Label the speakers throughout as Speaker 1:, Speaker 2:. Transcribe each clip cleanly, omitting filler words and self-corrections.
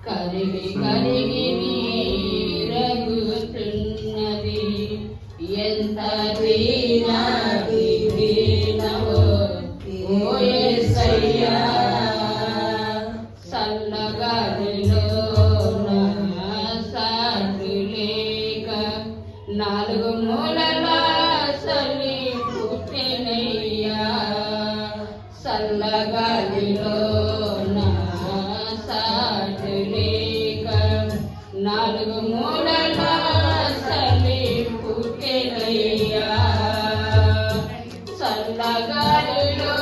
Speaker 1: కరిగి కరిగి నీరగుతున్నది. ఎంత దీనాది దీనవో ఓ యేసయ్యా, చల్లగాలిలోన సాటి లేక నాలుగు మూలల చలి పుట్టినయ్యా. చల్లగాలిలోన సాటి లేక నాలుగు మూలల చలి పుట్టినయ్యా. చల్లగాలిలో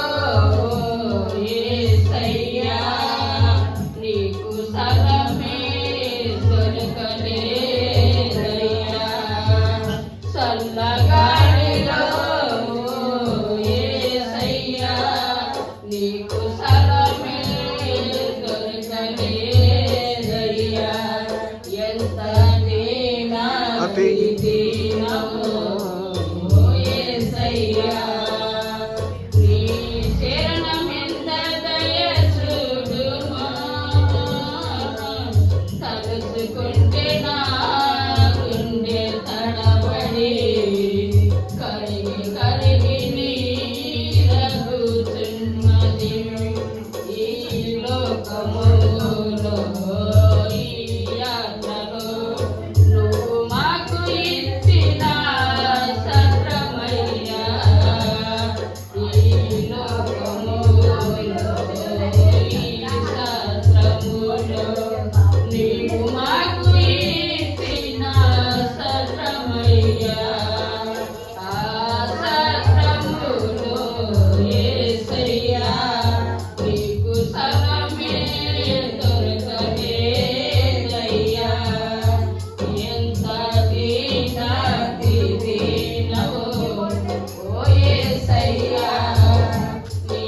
Speaker 1: యేసయ్యా, నీకు స్థలమే దొరకలేదయ్యా. చల్లగాలిలో యేసయ్యా, నీకు స్థలమే దొరకలేదయ్యా. ఎంత దీనాది దీనవో ఓ యేసయ్యా, నీ శరణమెంత దయచూడుమా. తలుచుకుంటే నా గుండె తడబడి కరిగి కరిగి నీరగుతున్నది. ఈ లోకములో ఈ యాత్రలో నువ్వు మాకు ఇచ్చిన సత్రమయ్యా. ఈ లోకములో ఈ సత్రములో నీవు మాకు ఇచ్చిన సత్రమయ్యా. ఆ సత్రములో యేసయ్యా, నీకు స్థలమే దొరకలేదయ్యా. ఎంత దీనాది దీనవో ఓ యేసయ్యా, నీ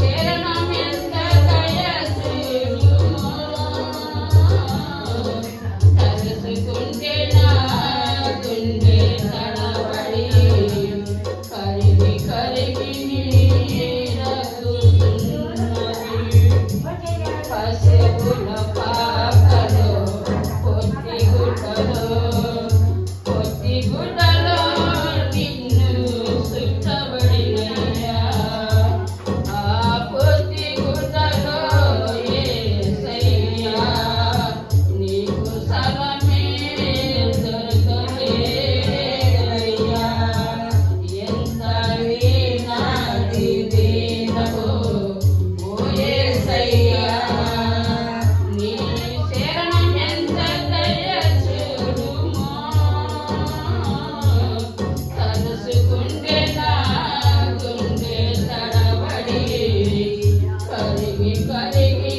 Speaker 1: శరణమెంత దయచూడుమా. తలుచుకుంటే నా గుండె తడబడి కరిగి కరిగి నీరగుతున్నది. పసిగుల పాకలో పొత్తి గుడ్డలో నిన్ను చుట్టబడినయ్యా. ఆ పొత్తి గుడ్డలో యేసయ్యా, నీకు స్థలమే దొరకలేదయ్యా. ఎంత దీనాది దీనవో ఓ యేసయ్యా, నీ శరణమెంత దయచూడుమా. తలుచుకుంటే నా గుండె తడబడి కరిగి కరిగి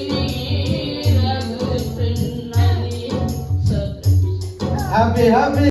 Speaker 1: నీరగుతున్నది.
Speaker 2: Happy happy